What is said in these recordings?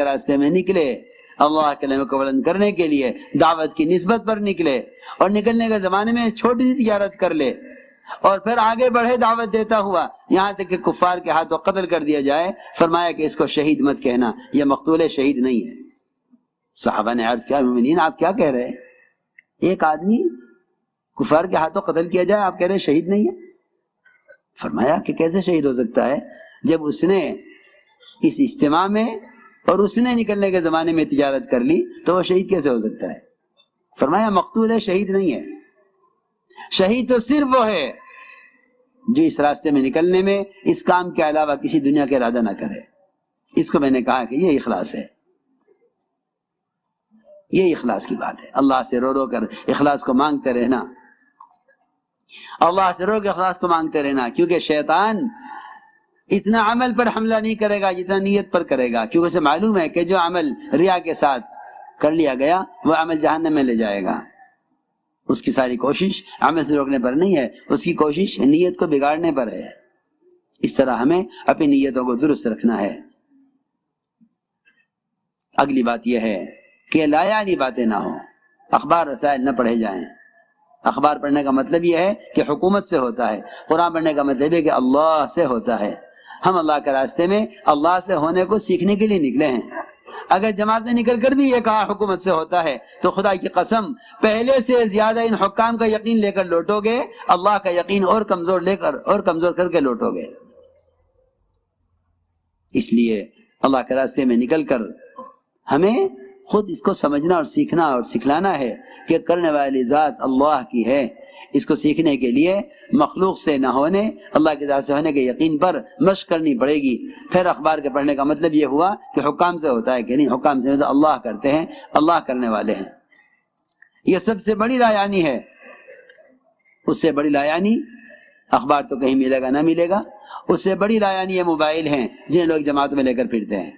کے راستے میں نکلے، اللہ کے کلمے کو بلند کرنے کے لیے دعوت کی نسبت پر نکلے، اور نکلنے کے زمانے میں چھوٹی سی تجارت کر لے اور پھر آگے بڑھے دعوت دیتا ہوا یہاں تک کہ کفار کے ہاتھوں قتل کر دیا جائے، فرمایا کہ اس کو شہید مت کہنا، یہ مقتول شہید نہیں ہے۔ صحابہ نے عرض کیا مومنین آپ کیا کہہ رہے ہیں؟ ایک آدمی کفار کے ہاتھوں قتل کیا جائے آپ کہہ رہے شہید نہیں ہے؟ فرمایا کہ کیسے شہید ہو سکتا ہے جب اس نے اس اجتماع میں اور اس نے نکلنے کے زمانے میں تجارت کر لی تو وہ شہید کیسے ہو سکتا ہے؟ فرمایا مقتول ہے، شہید نہیں ہے۔ شہید تو صرف وہ ہے جو اس راستے میں نکلنے میں اس کام کے علاوہ کسی دنیا کا ارادہ نہ کرے۔ اس کو میں نے کہا کہ یہ اخلاص ہے، یہ اخلاص کی بات ہے۔ اللہ سے رو رو کر اخلاص کو مانگتے رہنا، اللہ سے رو کے اخلاص کو مانگتے رہنا، کیونکہ شیطان اتنا عمل پر حملہ نہیں کرے گا جتنا نیت پر کرے گا، کیونکہ اسے معلوم ہے کہ جو عمل ریا کے ساتھ کر لیا گیا وہ عمل جہنم میں لے جائے گا۔ اس کی ساری کوشش عمل سے روکنے پر نہیں ہے، اس کی کوشش نیت کو بگاڑنے پر ہے۔ اس طرح ہمیں اپنی نیتوں کو درست رکھنا ہے۔ اگلی بات یہ ہے کہ لا یعنی باتیں نہ ہوں، اخبار رسائل نہ پڑھے جائیں۔ اخبار پڑھنے کا مطلب یہ ہے کہ حکومت سے ہوتا ہے، قرآن پڑھنے کا مطلب ہے کہ اللہ سے ہوتا ہے۔ ہم اللہ کے راستے میں اللہ سے ہونے کو سیکھنے کے لیے نکلے ہیں۔ اگر جماعت میں نکل کر بھی یہ کہا حکومت سے ہوتا ہے تو خدا کی قسم پہلے سے زیادہ ان حکام کا یقین لے کر لوٹو گے، اللہ کا یقین اور کمزور لے کر اور کمزور کر کے لوٹو گے۔ اس لیے اللہ کے راستے میں نکل کر ہمیں خود اس کو سمجھنا اور سیکھنا اور سکھلانا ہے کہ کرنے والی ذات اللہ کی ہے۔ اس کو سیکھنے کے لیے مخلوق سے نہ ہونے، اللہ کی ذات سے ہونے کے یقین پر مشق کرنی پڑے گی۔ پھر اخبار کے پڑھنے کا مطلب یہ ہوا کہ حکام سے ہوتا ہے کہ نہیں، حکام سے اللہ کرتے ہیں، اللہ کرنے والے ہیں۔ یہ سب سے بڑی لایعنی ہے۔ اس سے بڑی لایعنی اخبار تو کہیں ملے گا نہ ملے گا، اس سے بڑی لایعنی یہ موبائل ہیں جنہیں لوگ جماعت میں لے کر پھرتے ہیں۔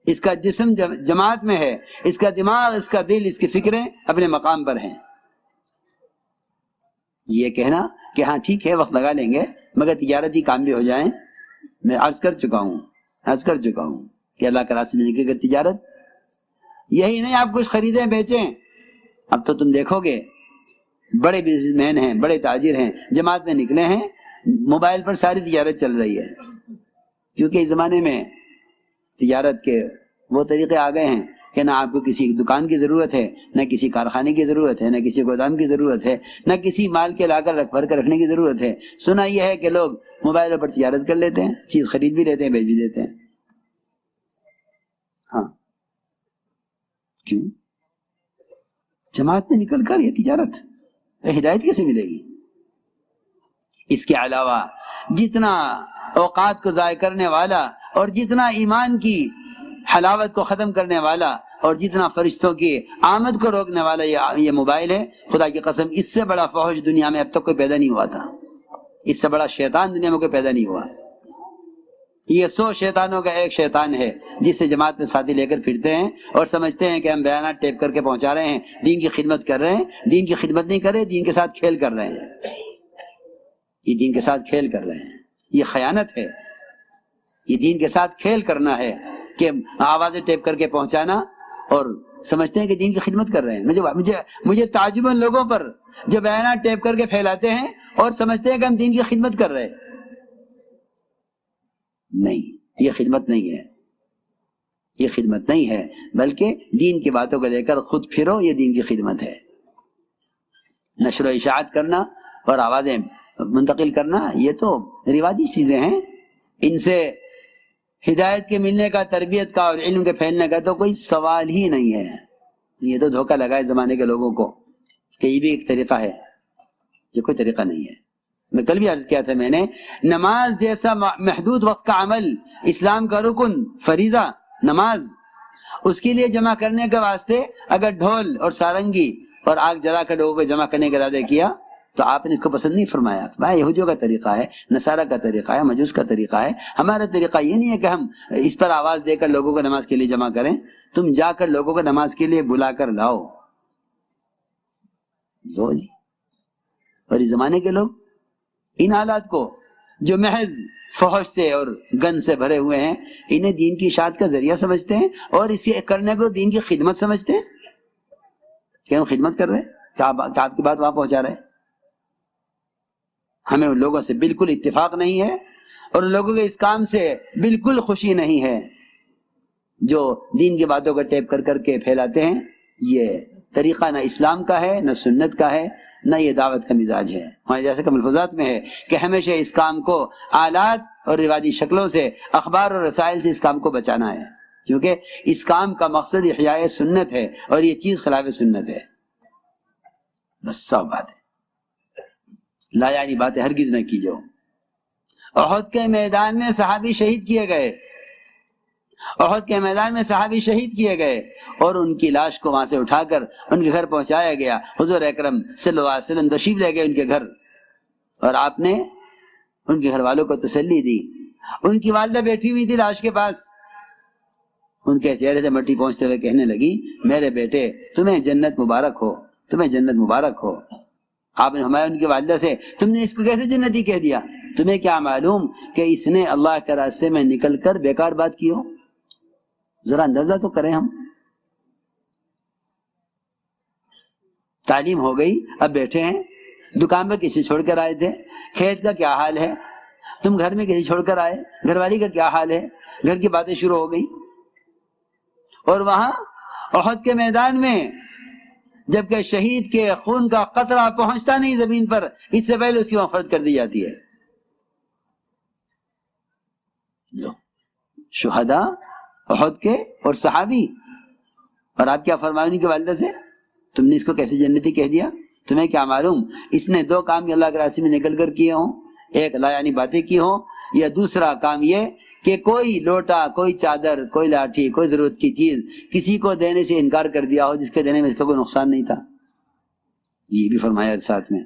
اس کا جسم جماعت میں ہے، اس کا دماغ، اس کا دل، اس کی فکریں اپنے مقام پر ہیں۔ یہ کہنا کہ ہاں ٹھیک ہے وقت لگا لیں گے مگر تجارتی کام بھی ہو جائیں، میں عرض کر چکا ہوں کہ اللہ کا راستے میں نکل کر تجارت، یہی نہیں آپ کچھ خریدیں بیچیں۔ اب تو تم دیکھو گے بڑے بزنس مین ہیں، بڑے تاجر ہیں، جماعت میں نکلے ہیں، موبائل پر ساری تجارت چل رہی ہے، کیونکہ اس زمانے میں تجارت کے وہ طریقے آ گئے ہیں کہ نہ آپ کو کسی دکان کی ضرورت ہے، نہ کسی کارخانے کی ضرورت ہے، نہ کسی گودام کی ضرورت ہے، نہ کسی مال کے لا کر بھر کر رکھنے کی ضرورت ہے۔ سنا یہ ہے کہ لوگ موبائل پر تجارت کر لیتے ہیں، چیز خرید بھی لیتے ہیں، بیچ بھی دیتے ہیں۔ ہاں کیوں؟ جماعت میں نکل کر یہ تجارت ہدایت کیسے ملے گی؟ اس کے علاوہ جتنا اوقات کو ضائع کرنے والا اور جتنا ایمان کی حلاوت کو ختم کرنے والا اور جتنا فرشتوں کی آمد کو روکنے والا یہ موبائل ہے، خدا کی قسم اس سے بڑا فحش دنیا میں اب تک کوئی پیدا نہیں ہوا تھا، اس سے بڑا شیطان دنیا میں کوئی پیدا نہیں ہوا۔ یہ 100 شیطانوں کا ایک شیطان ہے جس سے جماعت میں ساتھی لے کر پھرتے ہیں اور سمجھتے ہیں کہ ہم بیانات ٹیپ کر کے پہنچا رہے ہیں، دین کی خدمت کر رہے ہیں۔ دین کی خدمت نہیں کر رہے، دین کے ساتھ کھیل کر رہے ہیں، یہ دین کے ساتھ کھیل کر رہے ہیں، یہ خیانت ہے، یہ دین کے ساتھ کھیل کرنا ہے کہ آوازیں ٹیپ کر کے پہنچانا اور سمجھتے ہیں کہ دین کی خدمت کر رہے ہیں۔ مجھے تعجب ان لوگوں پر جو بیانات ٹیپ کر کے پھیلاتے ہیں اور سمجھتے ہیں کہ ہم دین کی خدمت کر رہے ہیں۔ نہیں، یہ خدمت نہیں ہے، یہ خدمت نہیں ہے، بلکہ دین کی باتوں کو لے کر خود پھرو، یہ دین کی خدمت ہے۔ نشر و اشاعت کرنا اور آوازیں منتقل کرنا یہ تو رواجی چیزیں ہیں، ان سے ہدایت کے ملنے کا، تربیت کا اور علم کے پھیلنے کا تو کوئی سوال ہی نہیں ہے۔ یہ تو دھوکہ لگائے زمانے کے لوگوں کو کہ یہ بھی ایک طریقہ ہے، یہ کوئی طریقہ نہیں ہے۔ میں کل بھی عرض کیا تھا، میں نے نماز جیسا محدود وقت کا عمل، اسلام کا رکن فریضہ نماز، اس کے لیے جمع کرنے کے واسطے اگر ڈھول اور سارنگی اور آگ جلا کر لوگوں کو جمع کرنے کا ارادہ کیا تو آپ نے اس کو پسند نہیں فرمایا۔ بھائی یہودیوں کا طریقہ ہے، نصارہ کا طریقہ ہے، مجوس کا طریقہ ہے، ہمارا طریقہ یہ نہیں ہے کہ ہم اس پر آواز دے کر لوگوں کو نماز کے لیے جمع کریں۔ تم جا کر لوگوں کو نماز کے لیے بلا کر لاؤ لو جی۔ اور اس زمانے کے لوگ ان حالات کو جو محض فحش سے اور گن سے بھرے ہوئے ہیں، انہیں دین کی اشاعت کا ذریعہ سمجھتے ہیں اور اسے کرنے کو دین کی خدمت سمجھتے ہیں. کہ ہم خدمت کر رہے ہیں، کیا آپ کی بات وہاں پہنچا رہے ہیں. ہمیں ان لوگوں سے بالکل اتفاق نہیں ہے اور ان لوگوں کے اس کام سے بالکل خوشی نہیں ہے جو دین کی باتوں کو ٹیپ کر کر کے پھیلاتے ہیں. یہ طریقہ نہ اسلام کا ہے، نہ سنت کا ہے، نہ یہ دعوت کا مزاج ہے. ہمارے جیسے کہ ملفوظات میں ہے کہ ہمیشہ اس کام کو آلات اور رواجی شکلوں سے، اخبار اور رسائل سے اس کام کو بچانا ہے، کیونکہ اس کام کا مقصد احیاء سنت ہے اور یہ چیز خلاف سنت ہے. بس سب بات ہے، لا یعنی باتیں ہرگز نہ کیجو. احد کے میدان میں صحابی شہید کیے گئے، احد کے میدان میں صحابی شہید کیے گئے اور ان کی لاش کو وہاں سے اٹھا کر ان کے گھر پہنچایا گیا. حضور اکرم صلی اللہ علیہ وسلم تشریف لے گئے ان کے گھر اور آپ نے ان کے گھر والوں کو تسلی دی. ان کی والدہ بیٹھی ہوئی تھی لاش کے پاس، ان کے چہرے سے مٹی پہنچتے ہوئے کہنے لگی میرے بیٹے تمہیں جنت مبارک ہو، تمہیں جنت مبارک ہو. آپ نے ہمارے ان کی والدہ سے تم نے اس کو کیسے جنتی کہہ دیا؟ تمہیں کیا معلوم کہ اس نے اللہ کے راستے میں نکل کر بیکار بات کی ہو؟ ذرا اندازہ تو کریں. ہم تعلیم ہو گئی، اب بیٹھے ہیں، دکان پہ کسی چھوڑ کر آئے تھے، کھیت کا کیا حال ہے؟ تم گھر میں کسی چھوڑ کر آئے، گھر والی کا کیا حال ہے؟ گھر کی باتیں شروع ہو گئی. اور وہاں احد کے میدان میں جبکہ شہید کے خون کا قطرہ پہنچتا نہیں زمین پر، اس سے پہلے اس کی مغفرت کر دی جاتی ہے. شہداء احد کے اور صحابی، اور آپ کیا فرمائیں ان کی والدہ سے؟ تم نے اس کو کیسے جنتی کہہ دیا؟ تمہیں کیا معلوم اس نے دو کام اللہ کے راستے میں نکل کر کیے ہوں، ایک لا یعنی باتیں کی ہوں، یا دوسرا کام یہ کہ کوئی لوٹا، کوئی چادر، کوئی لاٹھی، کوئی ضرورت کی چیز کسی کو دینے سے انکار کر دیا ہو جس کے دینے میں اس کا کوئی نقصان نہیں تھا. یہ بھی فرمایا ساتھ میں.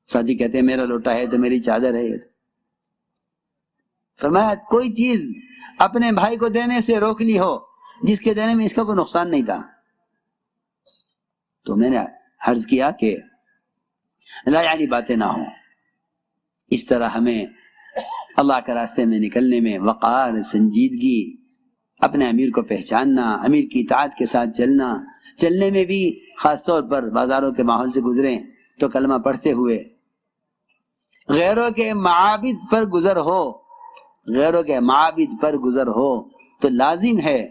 ساتھی کہتے ہیں میرا لوٹا ہے تو میری چادر ہے. فرمایا کوئی چیز اپنے بھائی کو دینے سے روک لی ہو جس کے دینے میں اس کا کوئی نقصان نہیں تھا. تو میں نے عرض کیا کہ لا یعنی باتیں نہ ہوں. اس طرح ہمیں اللہ کے راستے میں نکلنے میں وقار، سنجیدگی، اپنے امیر کو پہچاننا، امیر کی اطاعت کے ساتھ چلنا، چلنے میں بھی خاص طور پر بازاروں کے ماحول سے گزریں تو کلمہ پڑھتے ہوئے غیروں کے معابد پر گزر ہو، غیروں کے معابد پر گزر ہو تو لازم ہے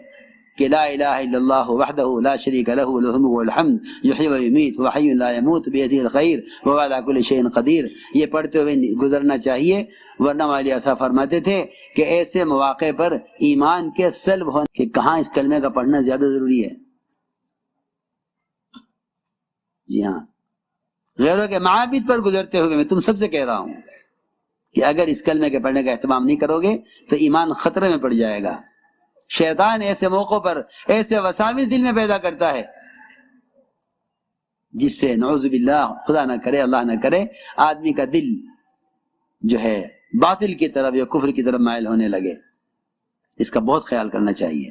کہ لا الہ الا اللہ وحدہ لا شریک لہ لہ الملک والحمد یحیی و یمیت وحی لا یموت بیدہ الخیر وہو علی کل شیء قدیر. یہ پڑھتے ہوئے گزرنا چاہیے، ورنہ والی ایسا فرماتے تھے کہ ایسے مواقع پر ایمان کے سلب ہونے کہ کہاں اس کلمے کا پڑھنا زیادہ ضروری ہے. جی ہاں، غیروں کے معابد پر گزرتے ہوئے میں تم سب سے کہہ رہا ہوں کہ اگر اس کلمے کے پڑھنے کا اہتمام نہیں کرو گے تو ایمان خطرے میں پڑ جائے گا. شیطان ایسے موقعوں پر ایسے وساوس دل میں پیدا کرتا ہے جس سے نعوذ باللہ، خدا نہ کرے، اللہ نہ کرے، آدمی کا دل جو ہے باطل کی طرف یا کفر کی طرف مائل ہونے لگے. اس کا بہت خیال کرنا چاہیے.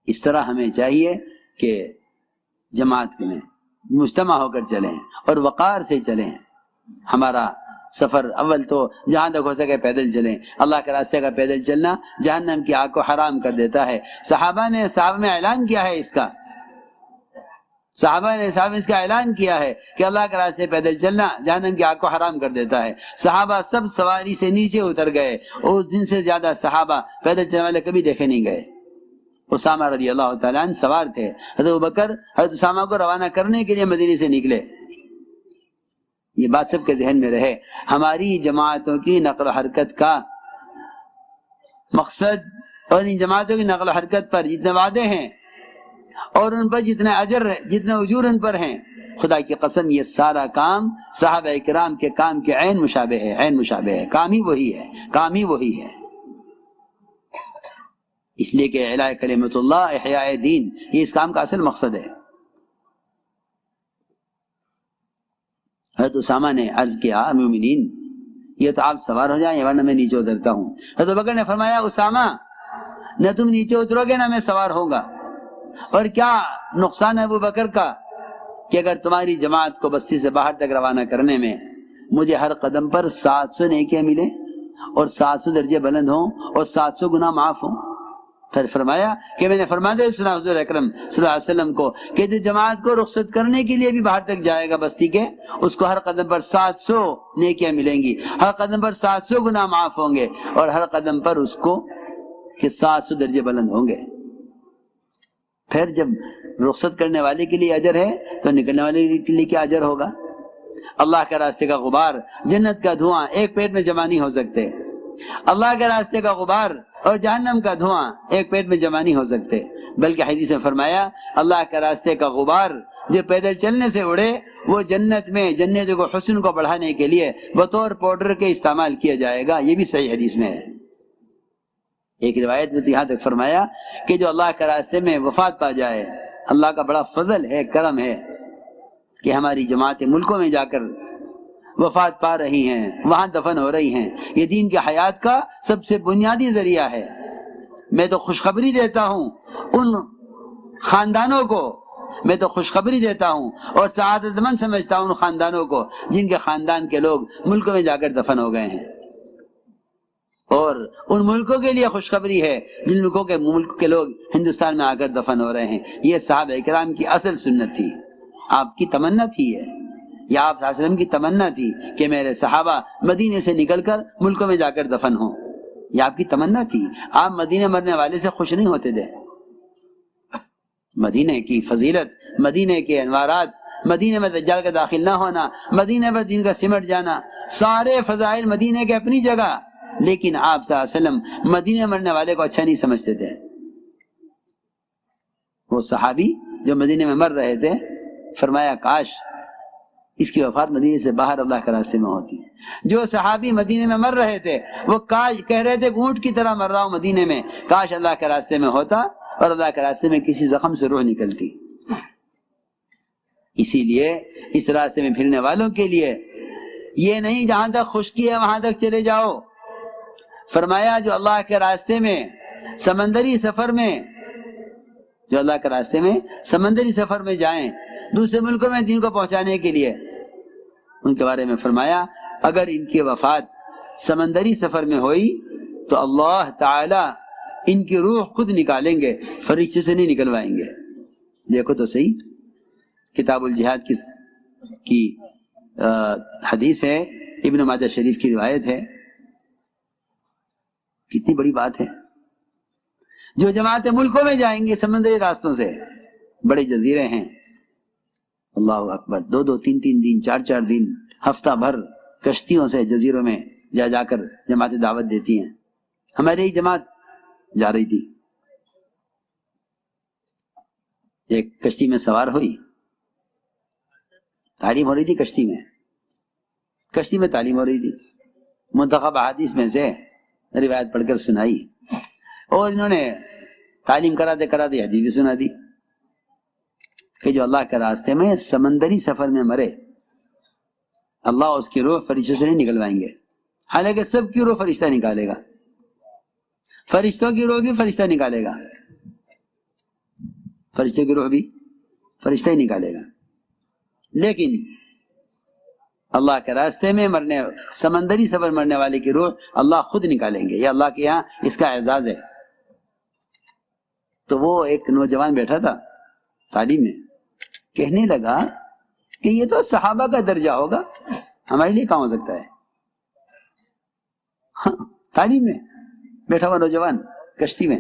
اس طرح ہمیں چاہیے کہ جماعت میں مجتمع ہو کر چلیں اور وقار سے چلیں. ہمارا سفر اول تو جہاں تک ہو سکے پیدل چلیں. اللہ کے راستے کا پیدل چلنا جہنم کی آگ کو حرام کر دیتا ہے. صحابہ نے صحابہ میں اعلان کیا ہے اس کا، صحابہ نے اس کا اعلان کیا ہے کہ اللہ کے راستے پیدل چلنا جہنم کی آگ کو حرام کر دیتا ہے. صحابہ سب سواری سے نیچے اتر گئے. اس دن سے زیادہ صحابہ پیدل چلنے والے کبھی دیکھے نہیں گئے. اسامہ رضی اللہ تعالیٰ عنہ سوار تھے. حضرت ابوبکر حضرت اسامہ کو روانہ کرنے کے لیے مدینے سے نکلے. یہ بات سب کے ذہن میں رہے. ہماری جماعتوں کی نقل و حرکت کا مقصد اور ان جماعتوں کی نقل و حرکت پر جتنے وعدے ہیں اور ان پر جتنے اجر، جتنے اجور ان پر ہیں، خدا کی قسم یہ سارا کام صحابہ کرام کے کام کے عین مشابہ ہے، عین مشابہ ہے. کام ہی وہی ہے، کام ہی وہی ہے. اس لیے کہ اعلاء کلمۃ اللہ، احیاء دین، یہ اس کام کا اصل مقصد ہے. حضرت اسامہ نے عرض کیا مومنین یہ تو آپ سوار ہو جائیں ورنہ میں نیچے اترتا ہوں. حضرت بکر نے فرمایا اسامہ نہ تم نیچے اترو گے نہ میں سوار ہوں گا. اور کیا نقصان ہے ابو بکر کا کہ اگر تمہاری جماعت کو بستی سے باہر تک روانہ کرنے میں مجھے ہر قدم پر 700 نیکیاں ملیں اور 700 درجے بلند ہوں اور 700 گناہ معاف ہوں. پھر فرمایا کہ میں نے فرمایا سنا حضور اکرم صلی اللہ علیہ وسلم کو کہ جو جماعت کو رخصت کرنے کے لیے بھی باہر تک جائے گا بستی کے، اس کو ہر قدم پر 700 نیکیاں ملیں گی، ہر قدم پر 700 گناہ معاف ہوں گے، اور ہر قدم پر اس کو کہ 700 درجے بلند ہوں گے. پھر جب رخصت کرنے والے کے لیے اجر ہے تو نکلنے والے کے لیے کیا اجر ہوگا؟ اللہ کے راستے کا غبار، جنت کا دھواں ایک پیٹ میں جمع نہیں ہو سکتے. اللہ کے راستے کا غبار اور جہنم کا دھواں ایک پیٹ میں جمع نہیں ہو سکتے، بلکہ حدیث میں فرمایا اللہ کے راستے کا غبار جو پیدل چلنے سے اڑے وہ جنت میں جنت کو حسن کو بڑھانے کے لیے بطور پاؤڈر کے استعمال کیا جائے گا. یہ بھی صحیح حدیث میں ہے. ایک روایت میں تو یہاں تک فرمایا کہ جو اللہ کے راستے میں وفات پا جائے، اللہ کا بڑا فضل ہے، کرم ہے کہ ہماری جماعتیں ملکوں میں جا کر وفات پا رہی ہیں، وہاں دفن ہو رہی ہیں. یہ دین کی حیات کا سب سے بنیادی ذریعہ ہے. میں تو خوشخبری دیتا ہوں ان خاندانوں کو، میں تو خوشخبری دیتا ہوں اور سعادت مند سمجھتا ہوں ان خاندانوں کو جن کے خاندان کے لوگ ملکوں میں جا کر دفن ہو گئے ہیں. اور ان ملکوں کے لیے خوشخبری ہے جن ملک کے لوگ ہندوستان میں آ کر دفن ہو رہے ہیں. یہ صحابہ کرام کی اصل سنت تھی، آپ کی تمنا تھی، یا آپ صلی اللہ علیہ وسلم کی تمنا تھی کہ میرے صحابہ مدینے سے نکل کر ملکوں میں جا کر دفن ہوں. یہ آپ کی تمنا تھی. آپ مدینے مرنے والے سے خوش نہیں ہوتے تھے. مدینے کی فضیلت، مدینے کے انوارات، مدینے میں دجال کا داخل نہ ہونا، مدینے پر دین کا سمٹ جانا، سارے فضائل مدینے کے اپنی جگہ، لیکن آپ صلی اللہ علیہ وسلم مدینے مرنے والے کو اچھا نہیں سمجھتے تھے. وہ صحابی جو مدینے میں مر رہے تھے فرمایا کاش اس کی وفات مدینے سے باہر اللہ کے راستے میں ہوتی. جو صحابی مدینے میں مر رہے تھے وہ کاش کہہ رہے تھے اونٹ کی طرح مر رہا ہوں مدینے میں، کاش اللہ کے راستے میں ہوتا اور اللہ کے راستے میں کسی زخم سے روح نکلتی. اسی لیے اس راستے میں پھرنے والوں کے لیے یہ نہیں جہاں تک خشکی ہے وہاں تک چلے جاؤ. فرمایا جو اللہ کے راستے میں سمندری سفر میں، جو اللہ کے راستے میں سمندری سفر میں جائیں دوسرے ملکوں میں دین کو پہنچانے کے لیے، ان کے بارے میں فرمایا اگر ان کی وفات سمندری سفر میں ہوئی تو اللہ تعالی ان کی روح خود نکالیں گے، فرشتے سے نہیں نکلوائیں گے. دیکھو تو صحیح، کتاب الجہاد کی حدیث ہے، ابن ماجہ شریف کی روایت ہے. کتنی بڑی بات ہے. جو جماعتیں ملکوں میں جائیں گے سمندری راستوں سے، بڑے جزیرے ہیں، اللہ اکبر، 2 3 دن 4 دن ہفتہ بھر کشتیوں سے جزیروں میں جا کر جماعتیں دعوت دیتی ہیں. ہماری ہی جماعت جا رہی تھی، ایک کشتی میں سوار ہوئی، تعلیم ہو رہی تھی کشتی میں تعلیم ہو رہی تھی. منتخب احادیث میں سے روایت پڑھ کر سنائی اور انہوں نے تعلیم کراتے حدیث بھی سنا دی کہ جو اللہ کے راستے میں سمندری سفر میں مرے اللہ اس کی روح فرشتوں سے نہیں نکلوائیں گے. حالانکہ سب کی روح فرشتہ نکالے گا، فرشتوں کی روح بھی فرشتہ نکالے گا، فرشتوں کی روح بھی فرشتہ ہی نکالے گا، لیکن اللہ کے راستے میں سمندری سفر مرنے والے کی روح اللہ خود نکالیں گے. یہ اللہ کے یہاں اس کا اعزاز ہے. تو وہ ایک نوجوان بیٹھا تھا تعلیم میں، کہنے لگا کہ یہ تو صحابہ کا درجہ ہوگا، ہمارے لیے کہاں ہو سکتا ہے. ہاں، تعلیم میں بیٹھا ہوا نوجوان کشتی میں،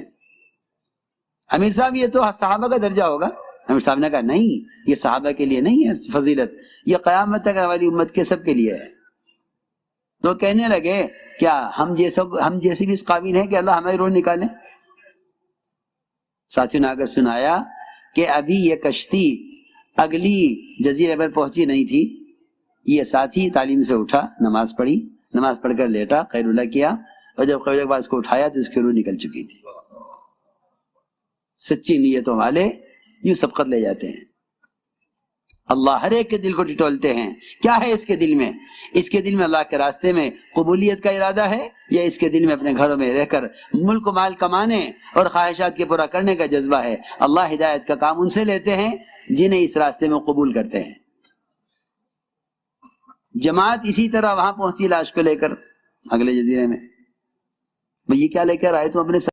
امیر صاحب یہ تو صحابہ کا درجہ ہوگا. امیر صاحب نے کہا نہیں، یہ صحابہ کے لیے نہیں ہے فضیلت، یہ قیامت تک والی امت کے سب کے لیے ہے. تو کہنے لگے کیا ہم جیسے بھی اس قابل ہیں کہ اللہ ہماری روح نکالے؟ ساتھیوں نے آگر سنایا کہ ابھی یہ کشتی اگلی جزیرے پر پہنچی نہیں تھی، یہ ساتھی تعلیم سے اٹھا، نماز پڑھی، نماز پڑھ کر لیٹا، خیر اللہ کیا، اور جب خیر اللہ کے بعد اس کو اٹھایا تو اس کی روح نکل چکی تھی. سچی نیتوں والے یوں سبقت لے جاتے ہیں. اللہ ہر ایک کے دل کو ٹٹولتے ہیں. کیا ہے اس کے دل میں؟ اس کے دل میں اللہ کے راستے میں قبولیت کا ارادہ ہے، یا اس کے دل میں اپنے گھروں میں رہ کر ملک و مال کمانے اور خواہشات کے پورا کرنے کا جذبہ ہے؟ اللہ ہدایت کا کام ان سے لیتے ہیں جنہیں اس راستے میں قبول کرتے ہیں. جماعت اسی طرح وہاں پہنچی لاش کو لے کر اگلے جزیرے میں. بھئی یہ کیا لے کر آئے تم اپنے